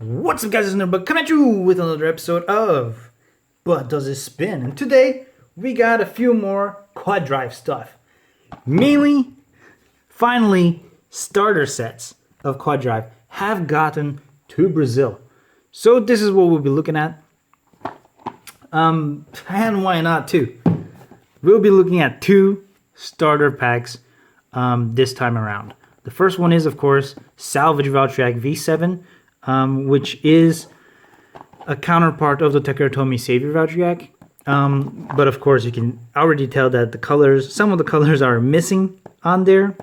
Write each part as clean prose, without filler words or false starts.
What's up, guys? It's Nerd coming at you with another episode of But Does It Spin? And today we got a few more quad drive stuff. Mainly, finally, starter sets of quad drive have gotten to Brazil. So this is what we'll be looking at. And why not two? We'll be looking at two starter packs this time around. The first one is, of course, Salvage Valtryek V7. Which is a counterpart of the Takeratomi Savior Valtryek. But of course, you can already tell that the colors, some of the colors are missing on there.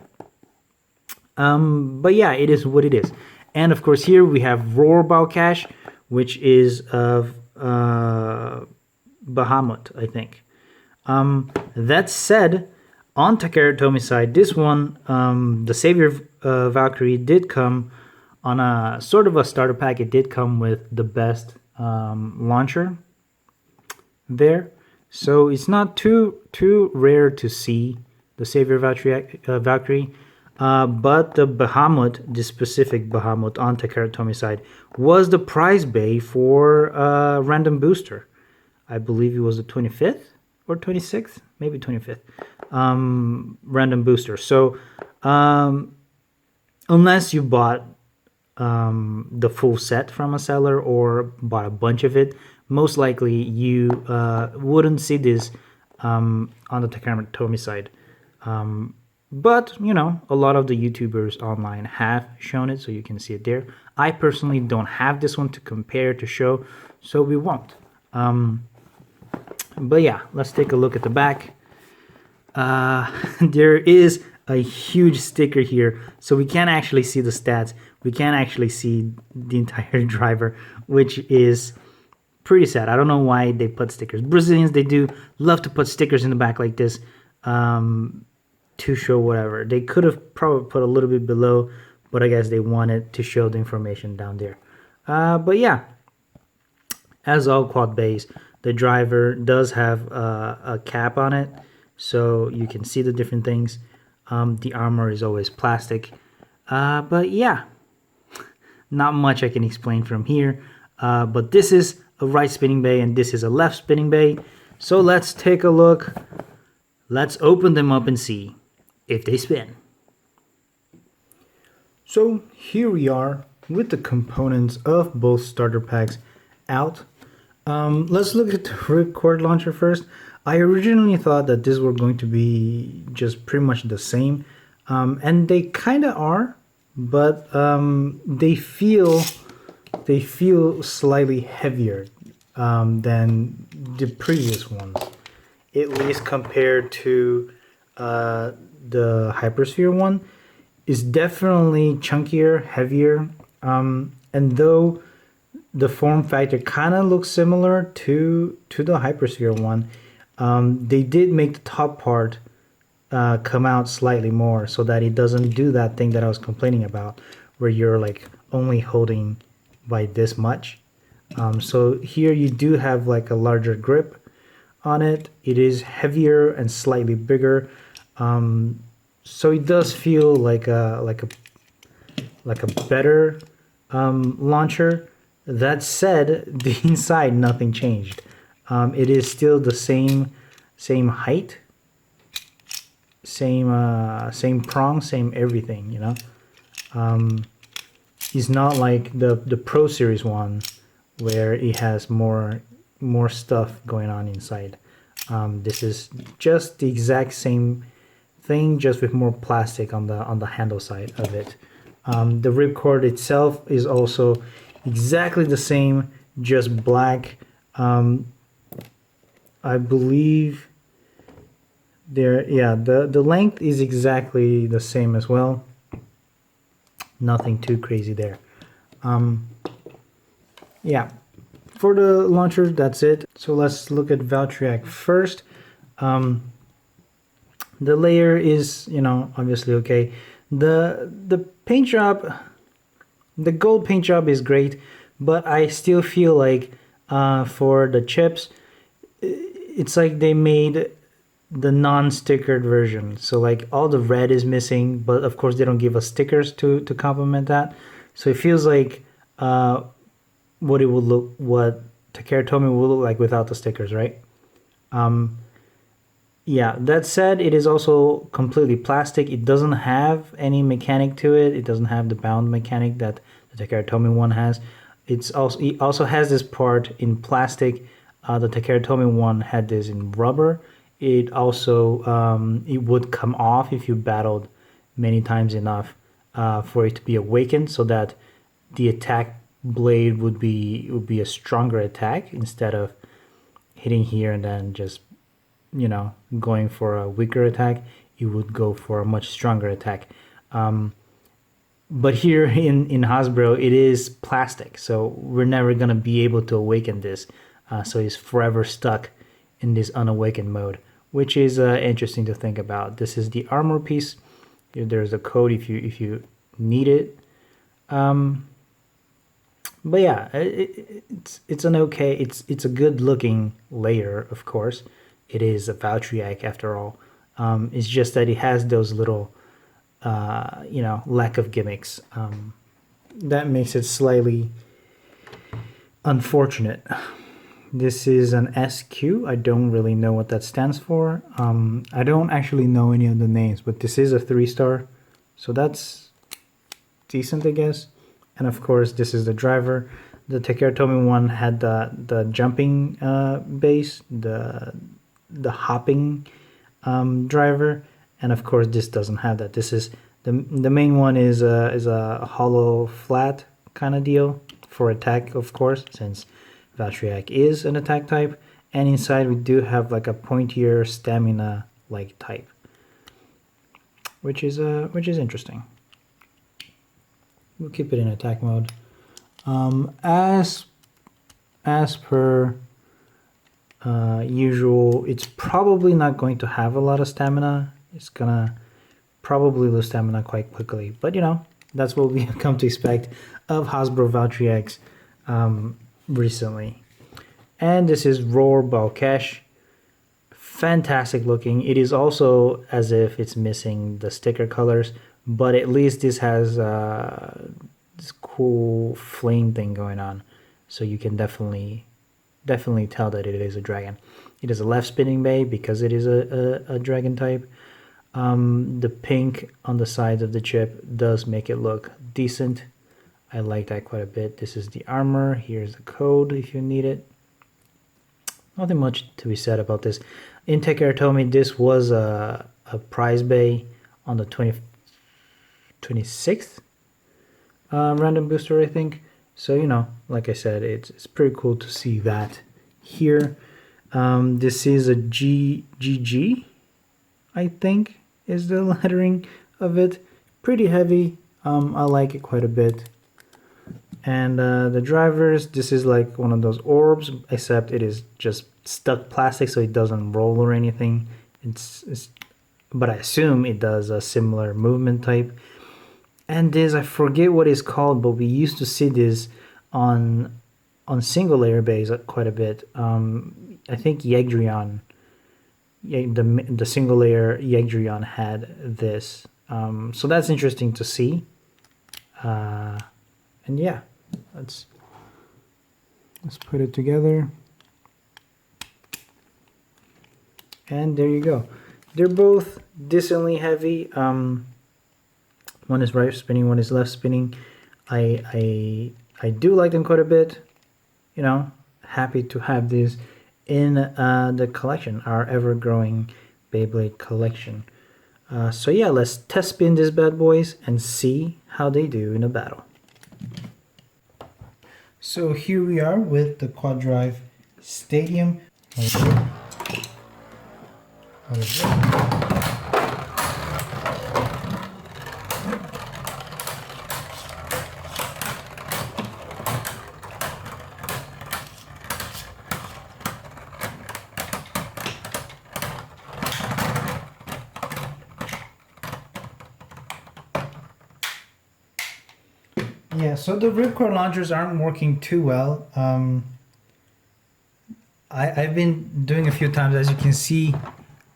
But yeah, it is what it is. And of course, here we have Roar Balkesh, which is of Bahamut, I think. That said, on Takeratomi side, this one, the Savior Valkyrie did come on a sort of a starter pack. It did come with the best launcher there, so it's not too rare to see the Savior Valkyrie. But the Bahamut, the specific Bahamut on Takeratomi side, was the prize bay for random booster. I believe it was the 25th or 26th, maybe 25th random booster. So unless you bought the full set from a seller or bought a bunch of it, most likely you wouldn't see this on the Takeratomi side. But you know, a lot of the YouTubers online have shown it, so you can see it there. I personally don't have this one to compare to show, so we won't. But yeah, let's take a look at the back. There is a huge sticker here, so we can't actually see the stats. We can't actually see the entire driver, which is pretty sad. I don't know why they put stickers. Brazilians, they do love to put stickers in the back like this to show whatever. They could have probably put a little bit below, but I guess they wanted to show the information down there. But yeah, as all quad bays, the driver does have a cap on it, so you can see the different things. The armor is always plastic. But yeah, not much I can explain from here. But this is a right spinning bay and this is a left spinning bay. So let's take a look. Let's open them up and see if they spin. So here we are with the components of both starter packs out. Let's look at the ripcord launcher first. I originally thought that these were going to be just pretty much the same, and they kind of are, but they feel slightly heavier than the previous ones, at least compared to the Hypersphere one. Is definitely chunkier, heavier, and though the form factor kind of looks similar to the Hypersphere one, they did make the top part come out slightly more so that it doesn't do that thing that I was complaining about, where you're like only holding by this much. So here you do have like a larger grip on it. It is heavier and slightly bigger, so it does feel like a better launcher. That said, the inside, nothing changed. It is still the same height, same prong, same everything, you know. It's not like the Pro Series one where it has more stuff going on inside. This is just the exact same thing, just with more plastic on the handle side of it. The ripcord itself is also exactly the same, just black. I believe there, yeah, the length is exactly the same as well. Nothing too crazy there. Yeah, for the launcher, that's it. So let's look at Valtryek first. The layer is, you know, obviously okay. The paint job, the gold paint job is great, but I still feel like for the chips, it's like they made the non-stickered version. So like all the red is missing, but of course they don't give us stickers to complement that. So it feels like what it would look, what Takara Tomy will look like without the stickers, right? Yeah, that said, it is also completely plastic. It doesn't have any mechanic to it. It doesn't have the bound mechanic that the Takara Tomy one has. It also has this part in plastic. The Takara Tomy one had this in rubber. It also it would come off if you battled many times enough for it to be awakened, so that the attack blade would be a stronger attack instead of hitting here and then just going for a weaker attack. You would go for a much stronger attack. But here in Hasbro, it is plastic, so we're never gonna be able to awaken this. So he's forever stuck in this unawakened mode, which is interesting to think about. This is the armor piece. There's a code if you need it. But yeah, it's an okay. It's a good looking layer, of course. It is a Valtryek after all. It's just that it has those little, lack of gimmicks. That makes it slightly unfortunate. This is an SQ. I don't really know what that stands for. I don't actually know any of the names, but this is a 3-star, so that's decent, I guess. And of course, this is the driver. The Takara Tomy one had the jumping base, the hopping driver, and of course this doesn't have that. This is the main one is a hollow flat kind of deal for attack, of course, since Valtryek is an attack type, and inside we do have like a pointier stamina like type, which is interesting. We'll keep it in attack mode. As per usual, it's probably not going to have a lot of stamina. It's gonna probably lose stamina quite quickly, but that's what we come to expect of Hasbro Valtryeks recently. And this is Roar Balkesh. Fantastic looking. It is also as if it's missing the sticker colors, but at least this has this cool flame thing going on, so you can definitely tell that it is a dragon. It is a left spinning bay because it is a dragon type. The pink on the sides of the chip does make it look decent. I like that quite a bit. This is the armor. Here's the code if you need it. Nothing much to be said about this. In Takara Tomy, this was a prize bay on the 26th random booster, I think. So, like I said, it's pretty cool to see that here. This is a GGG, I think, is the lettering of it. Pretty heavy. I like it quite a bit. And the drivers, this is like one of those orbs, except it is just stuck plastic, so it doesn't roll or anything. But I assume it does a similar movement type. And this, I forget what it's called, but we used to see this on single layer bays quite a bit. I think Yegdrion, the single layer Yegdrion had this. So that's interesting to see. And yeah, let's put it together. And there you go. They're both decently heavy. One is right spinning, one is left spinning. I do like them quite a bit. Happy to have this in the collection, our ever-growing Beyblade collection. So yeah, let's test spin these bad boys and see how they do in a battle. So here we are with the Quad Drive Stadium. Yeah, so the ripcord launchers aren't working too well. I've been doing a few times, as you can see.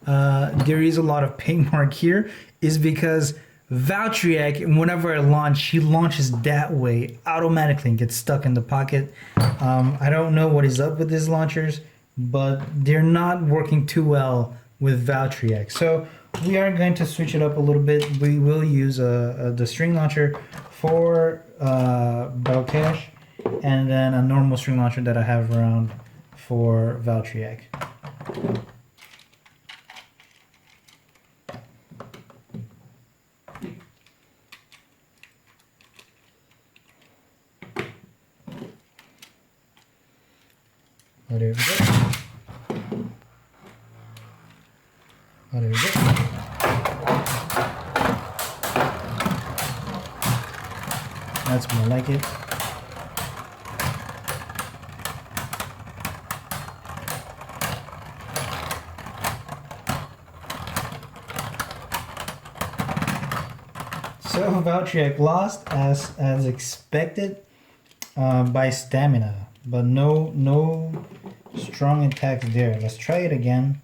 There is a lot of paint mark here, is because Valtryek, whenever I launch, he launches that way automatically and gets stuck in the pocket. I don't know what is up with these launchers, but they're not working too well with Valtryek. So we are going to switch it up a little bit. We will use the string launcher for Balkesh, and then a normal string launcher that I have around for Valtryek. There we go. There we go. That's more like it. So Valtryek lost as expected by stamina, but no strong attacks there. Let's try it again.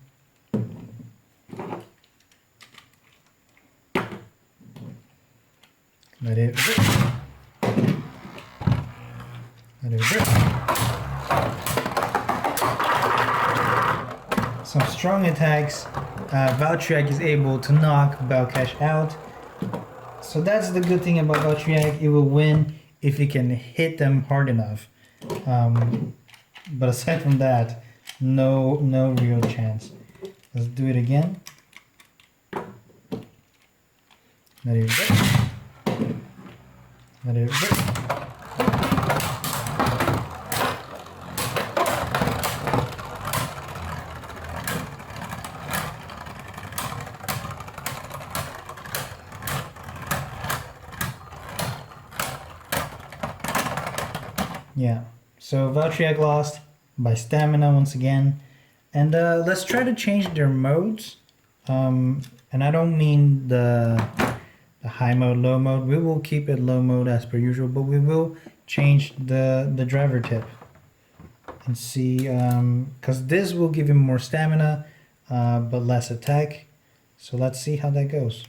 Let it rip. Let it rip. Some strong attacks. Valtryek is able to knock Balkesh out. So that's the good thing about Valtryek. It will win if he can hit them hard enough. But aside from that, no real chance. Let's do it again. There you go. There you go. Yeah, so Valtryek lost by stamina once again. And let's try to change their modes. And I don't mean the high mode, low mode. We will keep it low mode as per usual, but we will change the driver tip. And see, because this will give him more stamina, but less attack. So let's see how that goes.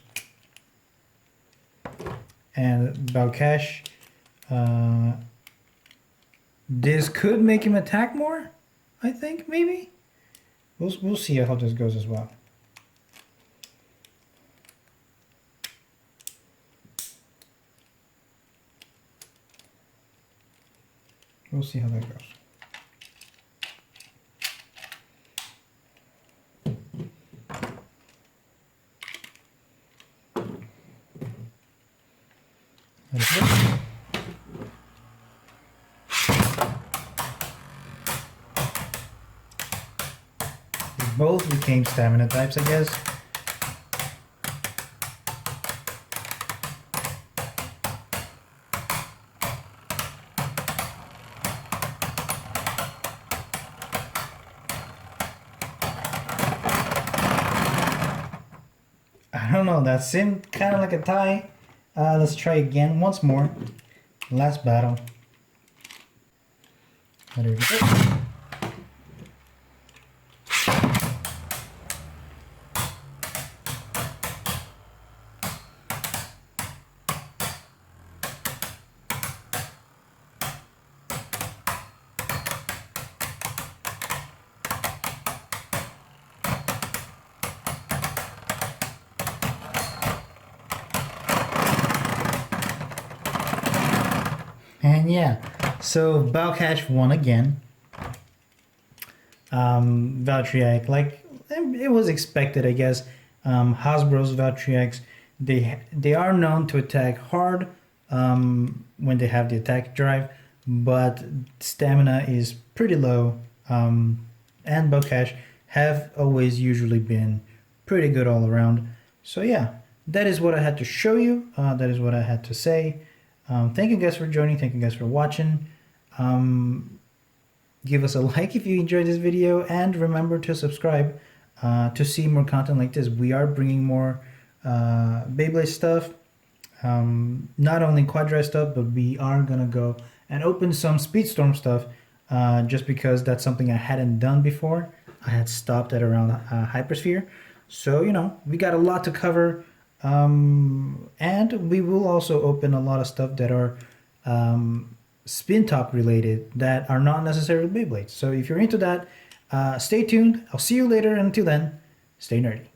And Balkesh, this could make him attack more, I think, maybe. We'll see how this goes as well. We'll see how that goes. Both became stamina types, I guess. I don't know, that seemed kind of like a tie. Let's try again once more. Last battle. There we go. And yeah, so Balkesh won again. Valtryek, like it was expected, I guess. Hasbro's Valtryeks, they are known to attack hard when they have the attack drive, but stamina is pretty low. And Balkesh have always usually been pretty good all around. So yeah, that is what I had to show you. That is what I had to say. Thank you guys for joining. Thank you guys for watching. Give us a like if you enjoyed this video, and remember to subscribe to see more content like this. We are bringing more Beyblade stuff, not only Quad Drive stuff, but we are gonna go and open some Speedstorm stuff, just because that's something I hadn't done before. I had stopped at around Hypersphere, so you know we got a lot to cover. And we will also open a lot of stuff that are spin top related that are not necessarily Beyblades. So if you're into that, stay tuned. I'll see you later. Until then, stay nerdy.